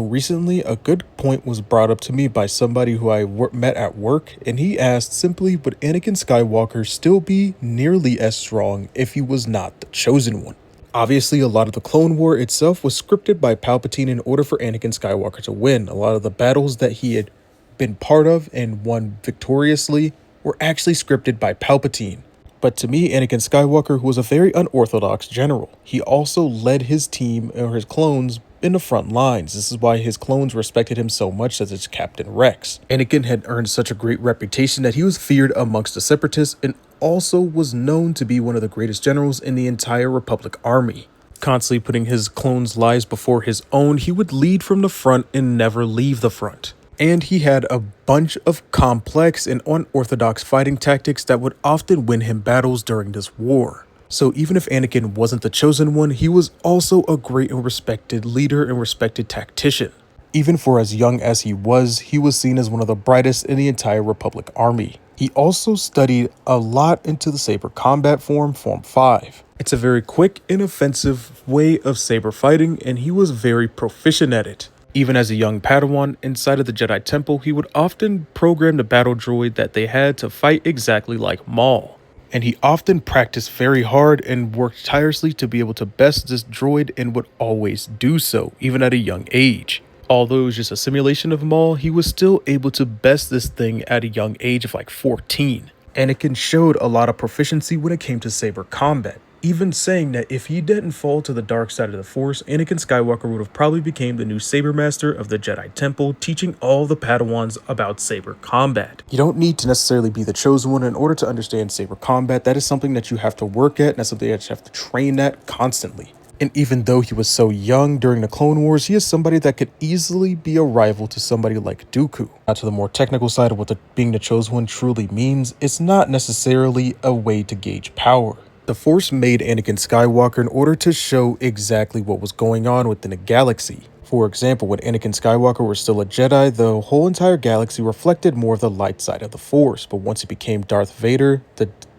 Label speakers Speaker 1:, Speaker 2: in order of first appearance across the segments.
Speaker 1: Recently, a good point was brought up to me by somebody who I met at work, and he asked simply, would Anakin Skywalker still be nearly as strong if he was not the chosen one? Obviously, a lot of the Clone War itself was scripted by Palpatine in order for Anakin Skywalker to win. A lot of the battles that he had been part of and won victoriously were actually scripted by Palpatine. But to me, Anakin Skywalker, who was a very unorthodox general, he also led his team or his clones in the front lines. This is why his clones respected him so much as its Captain Rex. Anakin had earned such a great reputation that he was feared amongst the Separatists and also was known to be one of the greatest generals in the entire Republic army. Constantly putting his clones' lives before his own, he would lead from the front and never leave the front. And he had a bunch of complex and unorthodox fighting tactics that would often win him battles during this war. So even if Anakin wasn't the chosen one, he was also a great and respected leader and respected tactician. Even for as young as he was seen as one of the brightest in the entire Republic army. He also studied a lot into the saber combat Form 5. It's a very quick and offensive way of saber fighting, and he was very proficient at it. Even as a young Padawan inside of the Jedi Temple, he would often program the battle droid that they had to fight exactly like Maul. And he often practiced very hard and worked tirelessly to be able to best this droid, and would always do so, even at a young age. Although it was just a simulation of Maul, he was still able to best this thing at a young age of like 14. Anakin showed a lot of proficiency when it came to saber combat, even saying that if he didn't fall to the dark side of the Force, Anakin Skywalker would have probably become the new saber master of the Jedi Temple, teaching all the Padawans about saber combat. You don't need to necessarily be the chosen one in order to understand saber combat. That is something that you have to work at, and that's something that you have to train at constantly. And even though he was so young during the Clone Wars, he is somebody that could easily be a rival to somebody like Dooku. Now, to the more technical side of what being the chosen one truly means, it's not necessarily a way to gauge power. The Force made Anakin Skywalker in order to show exactly what was going on within a galaxy. For example, when Anakin Skywalker was still a Jedi, the whole entire galaxy reflected more of the light side of the Force. But once he became Darth Vader,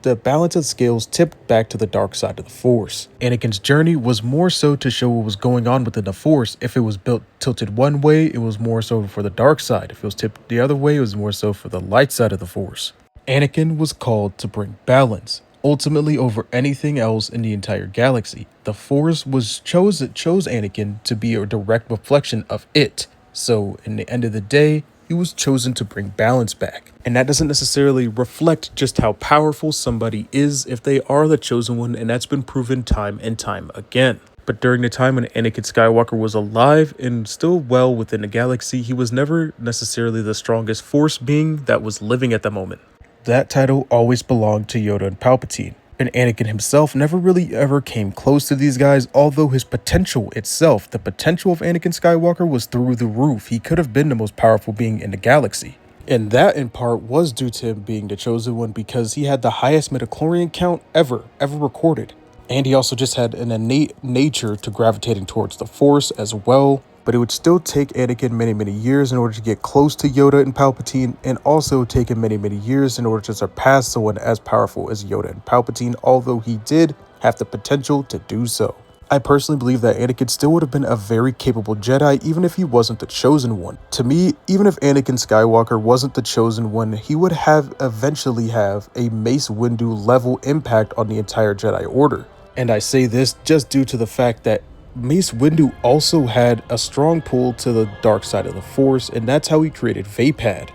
Speaker 1: the balance of scales tipped back to the dark side of the Force. Anakin's journey was more so to show what was going on within the Force. If it was tilted one way, it was more so for the dark side. If it was tipped the other way, it was more so for the light side of the Force. Anakin was called to bring balance. Ultimately, over anything else in the entire galaxy, the Force chose Anakin to be a direct reflection of it. So, in the end of the day, he was chosen to bring balance back. And that doesn't necessarily reflect just how powerful somebody is if they are the chosen one, and that's been proven time and time again. But during the time when Anakin Skywalker was alive and still well within the galaxy, he was never necessarily the strongest Force being that was living at the moment. That title always belonged to Yoda and Palpatine, and Anakin himself never really ever came close to these guys, although his potential itself, the potential of Anakin Skywalker, was through the roof. He could have been the most powerful being in the galaxy. And that in part was due to him being the chosen one, because he had the highest midichlorian count ever recorded. And he also just had an innate nature to gravitating towards the Force as well. But it would still take Anakin many years in order to get close to Yoda and Palpatine, and also take him many years in order to surpass someone as powerful as Yoda and Palpatine, although he did have the potential to do so. I personally believe that Anakin still would have been a very capable Jedi even if he wasn't the chosen one. To me, even if Anakin Skywalker wasn't the chosen one, he would eventually have a Mace Windu level impact on the entire Jedi Order. And I say this just due to the fact that Mace Windu also had a strong pull to the dark side of the Force, and that's how he created Vaapad.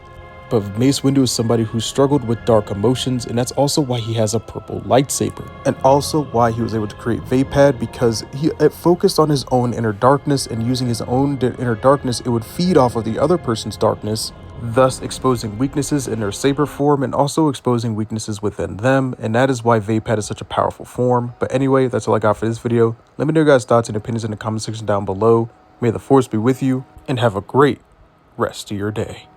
Speaker 1: But Mace Windu is somebody who struggled with dark emotions, and that's also why he has a purple lightsaber. And also why he was able to create Vaapad, because it focused on his own inner darkness, and using his own inner darkness, it would feed off of the other person's darkness, thus exposing weaknesses in their saber form and also exposing weaknesses within them. And that is why Vaapad is such a powerful form. But anyway, that's all I got for this video. Let me know your guys' thoughts and opinions in the comment section down below. May the Force be with you, and have a great rest of your day.